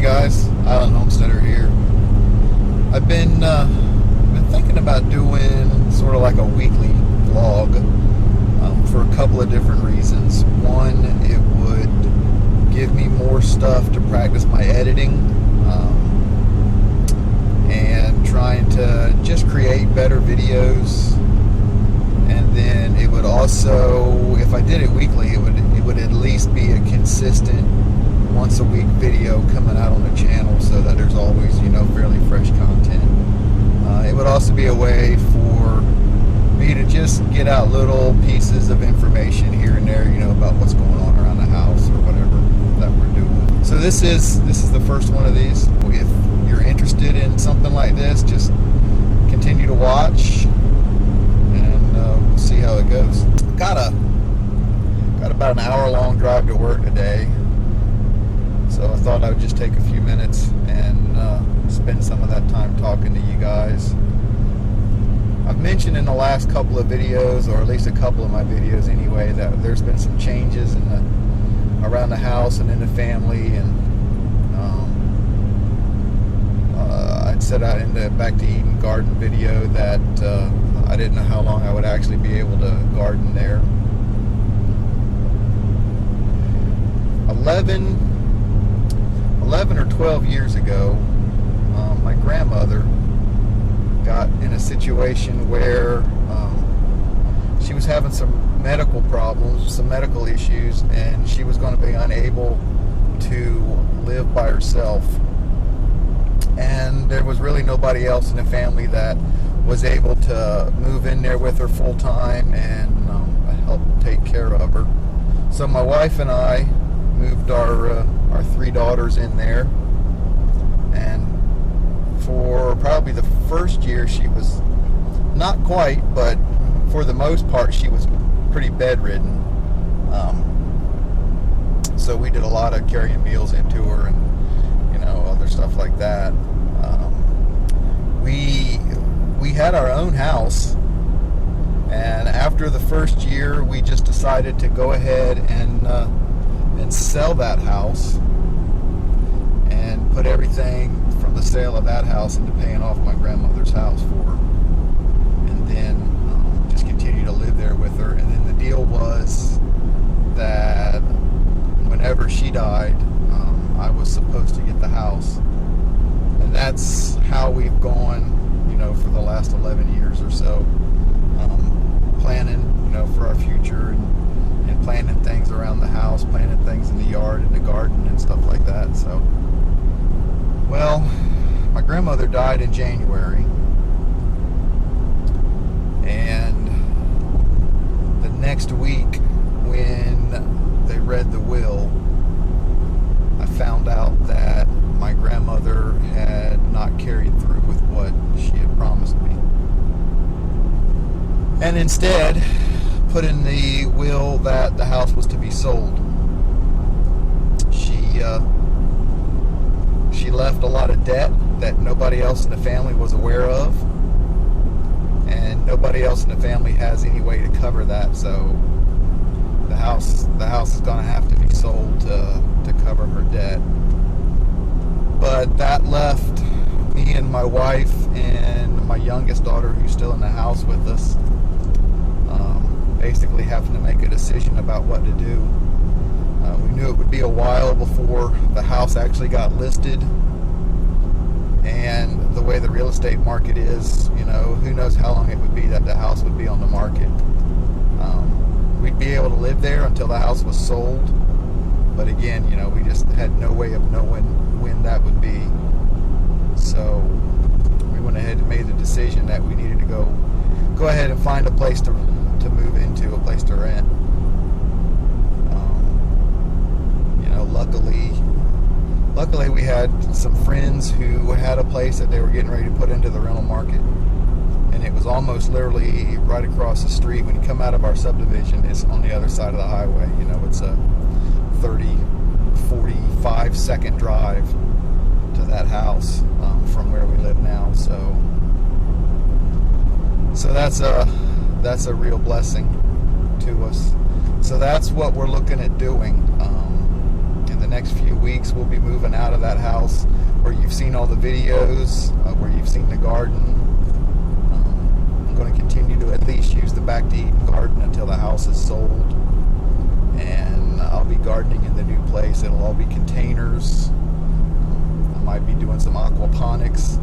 guys, Island Homesteader here. I've been thinking about doing sort of like a weekly vlog for a couple of different reasons. One, it would give me more stuff to practice my editing and trying to just create better videos. And then it would also, if I did it weekly, it would at least be a consistent once a week video coming out on the channel, so that there's always, fairly fresh content. It would also be a way for me to just get out little pieces of information here and there, about what's going on around the house or whatever that we're doing. So this is the first one of these. If you're interested in something like this, just continue to watch and we'll see how it goes. Got about an hour-long drive to work today. So I thought I would just take a few minutes and spend some of that time talking to you guys. I've mentioned in the last couple of videos, or at least a couple of my videos anyway, that there's been some changes around the house and in the family, and I'd set out in the Back to Eden garden video that I didn't know how long I would actually be able to garden there. 11 or 12 years ago, my grandmother got in a situation where she was having some medical problems, some medical issues, and she was going to be unable to live by herself. And there was really nobody else in the family that was able to move in there with her full time and help take care of her. So my wife and I moved our three daughters in there, and for probably the first year she was not quite, but for the most part she was pretty bedridden. So we did a lot of carrying meals into her and other stuff like that. We had our own house, and after the first year we just decided to go ahead and sell that house and put everything from the sale of that house into paying off my grandmother's house for her, and then just continue to live there with her. And then the deal was that whenever she died, I was supposed to get the house, and that's how we've gone for the last 11 years or so, planning for our future and planting things around the house, planting things in the yard and the garden and stuff like that. So, well, my grandmother died in January, and the next week when they read the will, I found out that my grandmother had not carried through with what she had promised me, and instead put in the will that the house was to be sold. She left a lot of debt that nobody else in the family was aware of, and nobody else in the family has any way to cover that. So the house is going to have to be sold to cover her debt. But that left me and my wife and my youngest daughter, who's still in the house with us, basically having to make a decision about what to do. We knew it would be a while before the house actually got listed, and the way the real estate market is, who knows how long it would be that the house would be on the market. We'd be able to live there until the house was sold, but again, we just had no way of knowing when that would be. So we went ahead and made the decision that we needed to go ahead and find a place to move into, a place to rent. Luckily we had some friends who had a place that they were getting ready to put into the rental market, and it was almost literally right across the street. When you come out of our subdivision, it's on the other side of the highway. It's a 45 second drive to that house from where we live now. So that's a real blessing to us. So that's what we're looking at doing in the next few weeks we'll be moving out of that house where you've seen all the videos, where you've seen the garden. I'm going to continue to at least use the Back to Eden garden until the house is sold. And I'll be gardening in the new place. It'll all be containers. I might be doing some aquaponics.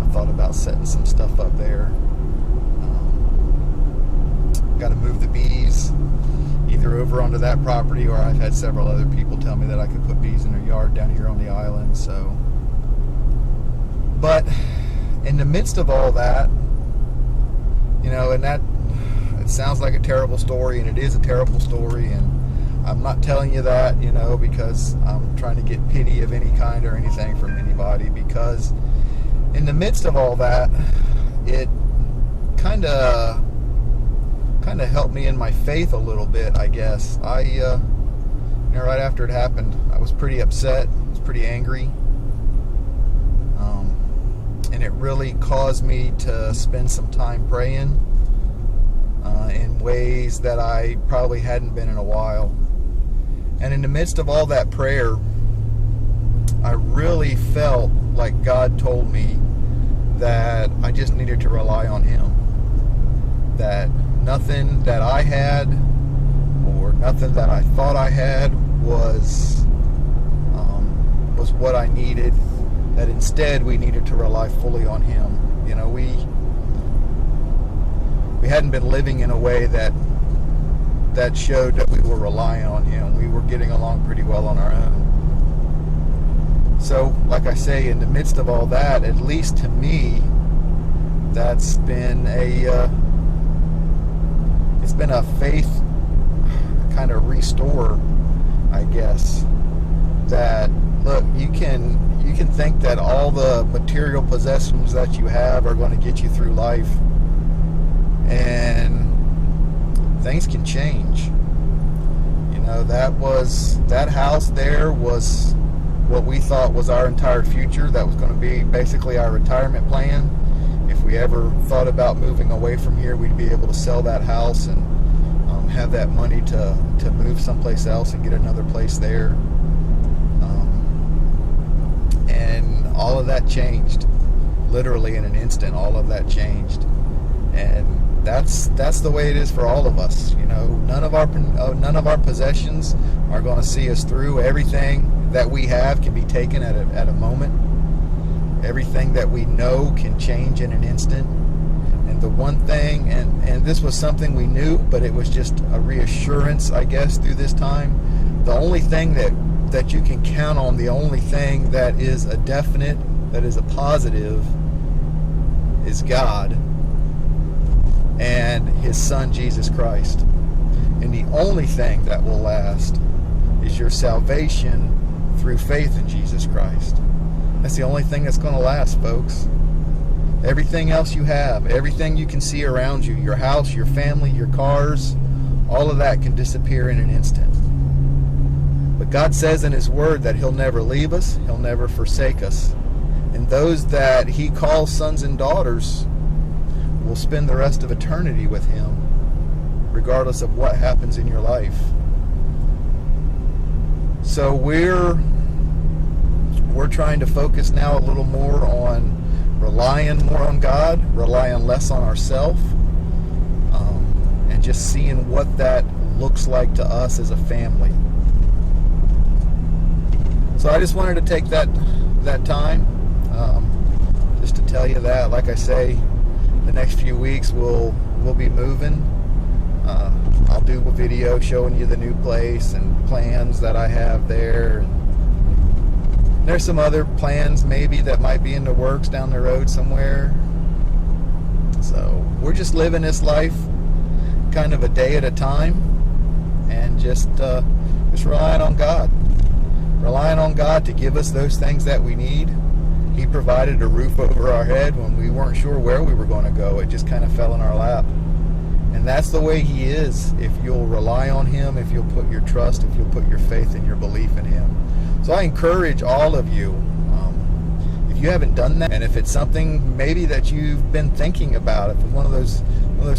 I thought about setting some stuff up there. Got to move the bees either over onto that property, or I've had several other people tell me that I could put bees in their yard down here on the island. So, but in the midst of all that, you know, and that, it sounds like a terrible story, and it is a terrible story, and I'm not telling you that, you know, because I'm trying to get pity of any kind or anything from anybody, because in the midst of all that, it kind of helped me in my faith a little bit, I guess. You know, right after it happened, I was pretty upset, I was pretty angry, and it really caused me to spend some time praying in ways that I probably hadn't been in a while. And in the midst of all that prayer, I really felt like God told me that I just needed to rely on Him. That nothing that I had or nothing that I thought I had was what I needed. That instead we needed to rely fully on Him. You know, we hadn't been living in a way that showed that we were relying on Him. We were getting along pretty well on our own. So, like I say, in the midst of all that, at least to me, that's been it's been a faith kind of restore, I guess. That, look, you can think that all the material possessions that you have are going to get you through life, and things can change. You know, that house there was what we thought was our entire future. That was going to be basically our retirement plan. If we ever thought about moving away from here, we'd be able to sell that house and have that money to move someplace else and get another place there. And all of that changed, literally in an instant. All of that changed, and that's the way it is for all of us. You know, none of our possessions are going to see us through. Everything that we have can be taken at a moment. Everything that we know can change in an instant. And the one thing, and this was something we knew, but it was just a reassurance, I guess, through this time. The only thing that you can count on, the only thing that is a definite, that is a positive, is God and His Son, Jesus Christ. And the only thing that will last is your salvation through faith in Jesus Christ. That's the only thing that's going to last, folks. Everything else you have, everything you can see around you, your house, your family, your cars, all of that can disappear in an instant. But God says in His Word that He'll never leave us, He'll never forsake us. And those that He calls sons and daughters will spend the rest of eternity with Him, regardless of what happens in your life. So we're trying to focus now a little more on relying more on God, relying less on ourselves, and just seeing what that looks like to us as a family. So I just wanted to take that time just to tell you that. Like I say, the next few weeks we'll be moving. I'll do a video showing you the new place and plans that I have there. And there's some other plans maybe that might be in the works down the road somewhere. So we're just living this life kind of a day at a time, and just relying on God. Relying on God to give us those things that we need. He provided a roof over our head when we weren't sure where we were going to go. It just kind of fell in our lap. And that's the way He is. If you'll rely on Him, if you'll put your trust, if you'll put your faith and your belief in Him. So I encourage all of you, if you haven't done that, and if it's something maybe that you've been thinking about, if it's one of those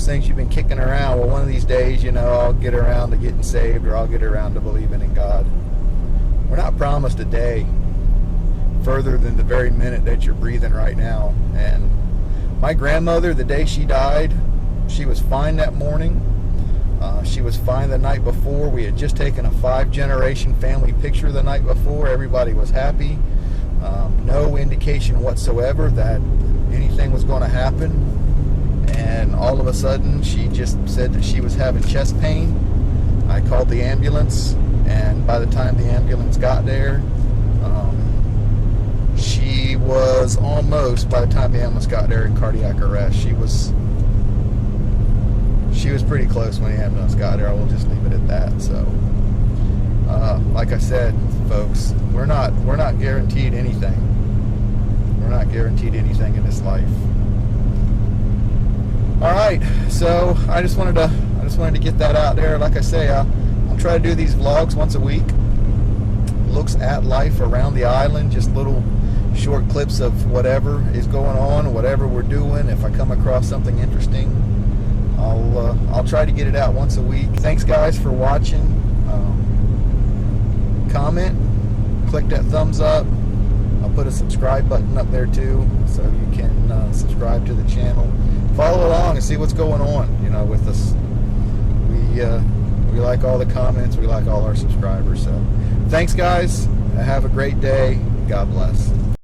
things you've been kicking around, well, one of these days, you know, I'll get around to getting saved, or I'll get around to believing in God. we're not promised a day further than the very minute that you're breathing right now. And my grandmother, the day she died, she was fine that morning. She was fine the night before. We had just taken a 5-generation family picture the night before. Everybody was happy. No indication whatsoever that anything was going to happen. And all of a sudden, she just said that she was having chest pain. I called the ambulance, and by the time the ambulance got there, she was almost, by the time the ambulance got there, in cardiac arrest. She was pretty close when the ambulance got there. I will just leave it at that. So, like I said, folks, we're not guaranteed anything. We're not guaranteed anything in this life. All right, so I just wanted to get that out there. Like I say, I'll try to do these vlogs once a week. Looks at life around the island, just little short clips of whatever is going on, whatever we're doing. If I come across something interesting, I'll try to get it out once a week. Thanks, guys, for watching. Comment, click that thumbs up. I'll put a subscribe button up there too, so you can subscribe to the channel. Follow along and see what's going on, with us. We like all the comments. We like all our subscribers. So, thanks, guys. Have a great day. God bless.